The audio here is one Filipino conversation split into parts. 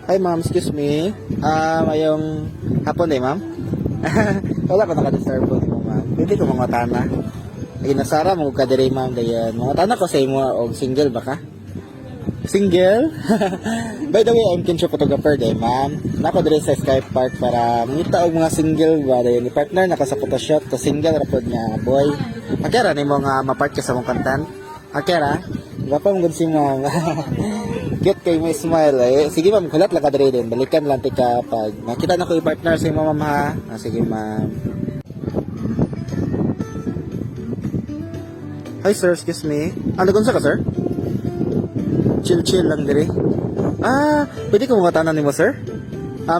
Hi ma'am, excuse me. Mayong hapon eh ma'am. Wala ko naka-disturb po mo ma'am. Pwede ko mga tana. Ginasara mo ka diri ma'am dayan. Mga tana ko sa imo og single ba ka? Single? By the way, I'm Kinsho photographer day ma'am. Nako diri sa Sky Park para mangita og mga single ba dayan ni partner naka sa photoshoot to single ra pod nga boy. Akira nimo nga ma-part ka sa mong content. Akira, gapa mo gud si ma'am. Cute kay may smile eh. Sige ma'am, kulat lang ka diri din. Balikan lang tika pag makita na ko i-partner sa imo ma'am ha. Sige ma'am. Hi sir, excuse me. Ano gunsa ka sir? Chill lang diri. Pwede ko mga tanan nimo sir?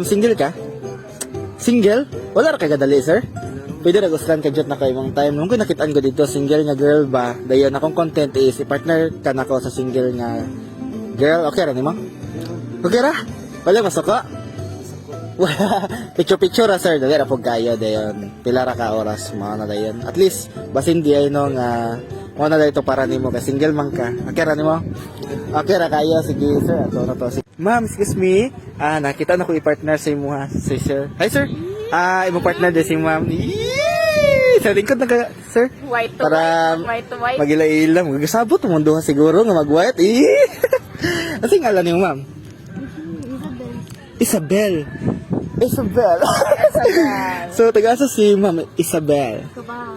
Single ka? Single? Wala ra kay kadali sir? Pwede ra gustan ka jud na kay mong time. Nung ko nakitaan ko dito single nga girl ba. Dayon akong content is i-partner ka nako sa single nga girl. Okay ra nimo? Okay ra? Wala masuko? Picture ra sir, dali ra pug kayo dayon. Pila ra ka oras mao na dayon. At least basin di ay no nga mao na dito para nimo kay single man ka. Okay ra nimo? Okay ra kayo, sige sir. Ato na to. Ma'am, excuse me. Nakita na ko i-partner sa imo ha, si sir. Hi sir. Imo partner din si ma'am. Sa lingkod na ka, sir. White to para white. White to white. Magila-ila. Magasabot mo duha siguro nga mag-white. Ano ngalan niyo ma'am? Isabel. Isabel. So, taga-asa si ma'am Isabel. Ito ba?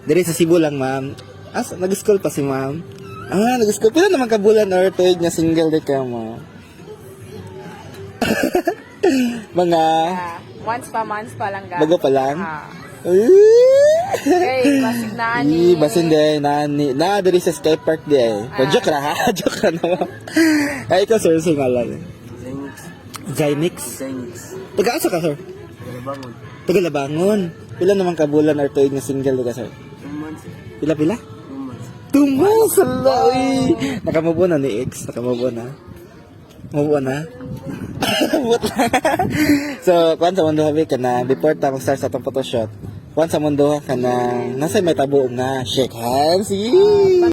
Diri sa Cebu lang ma'am. Nag-school pa si ma'am. Nag-school. Pila naman ka bulan or tuig na single di ka mo? Mga Months pa lang ga. bago pa lang? Okay, basig na ani. Basin din, na diri sa Sky Park di eh. Joke ra ha? Joke ra naman. Ay, ikaw sir, sa ngalan. Zainix. Taga-asa ka sir? Taga-Labangon. Pila naman ka bulan or tuig na single di ka sir? 2 months. Pila? 2 months! Hala, uy! Nakamubo na ni X. Nakamubo na. Mubo na. So, kuwan sa mundo habi ka na, before ta mag-start sa itong photoshoot, kuwan sa mundo ka na, nasa may tabuong na, shake hands, yee!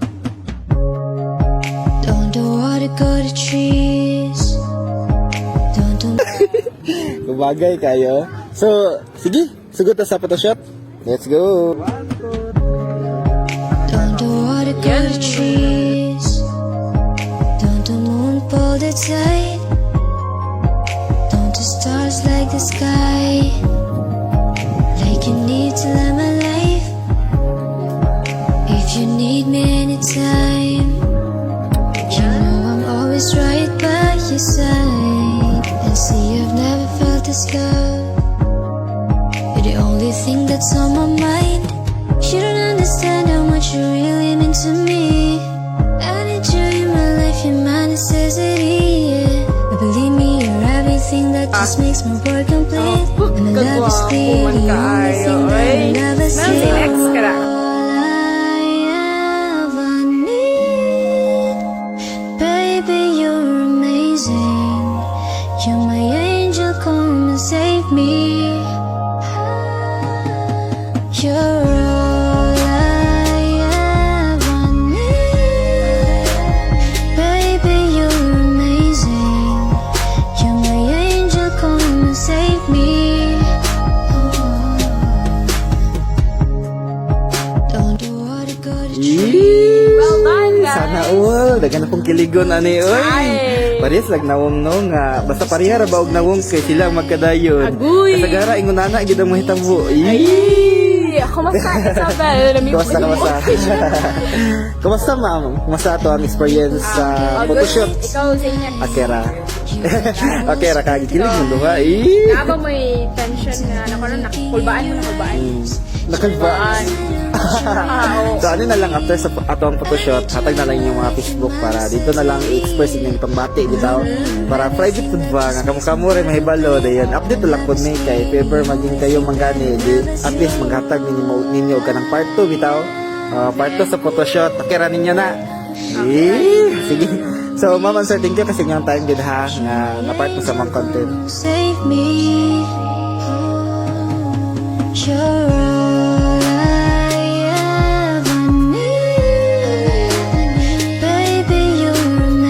Don't do what it go to trees. Don't do Kumagay kayo. So, sige, sugot na sa photoshoot. Let's go! Don't do what it go to trees. Don't do moon pull the tide. Don't do stars like the sky. Like you need to live my life. If you need me anytime, you know I'm always right by your side. And see, I've never felt this love. You're the only thing that's on my mind. You don't understand how much you really mean to me. I need you in my life, you're my necessity, yeah. But believe me, you're everything that just makes my world complete. And my love is clear, the only thing that I never see. Next ka na. All I ever need, baby, you're amazing. You're my angel, come and save me. You're all I ever need. Baby, you're amazing. You're my angel, come and save me. Don't do what it go to Yee! Well done, guys. Sana all, dagan akong kiligon ani oy. Ay. Parehas lag nawong no nga basta pareha ra ba og nawong kay sila ang magkadayon. Agoy. Kasagara ingon ana gid ang mahitabo. Ay, kumusta Isabel? Kumusta? Kumusta ma'am? Kumusta ato ang experience sa photoshoot? Ikaw sa inyo. Akira. Akira kagi kilig mo duha. Naba mo tension nga nakulbaan mo. Nakalbaan. So ano na lang after sa atong photoshoot, hatag na lang yung mga Facebook para dito na lang i-express yung pangbati bitaw. Para private food ba nga kamo rin mahibalo dayon. Update na lang pud mi kay if ever maging kayo manggani di at least maghatag ninyo ka ng part 2 bitaw. Part 2 sa photoshoot. Akira ninyo na. Sige. So ma'am sir, thank you kasi ngayong time gid ha nga na-part mo sa mga content. save me. You're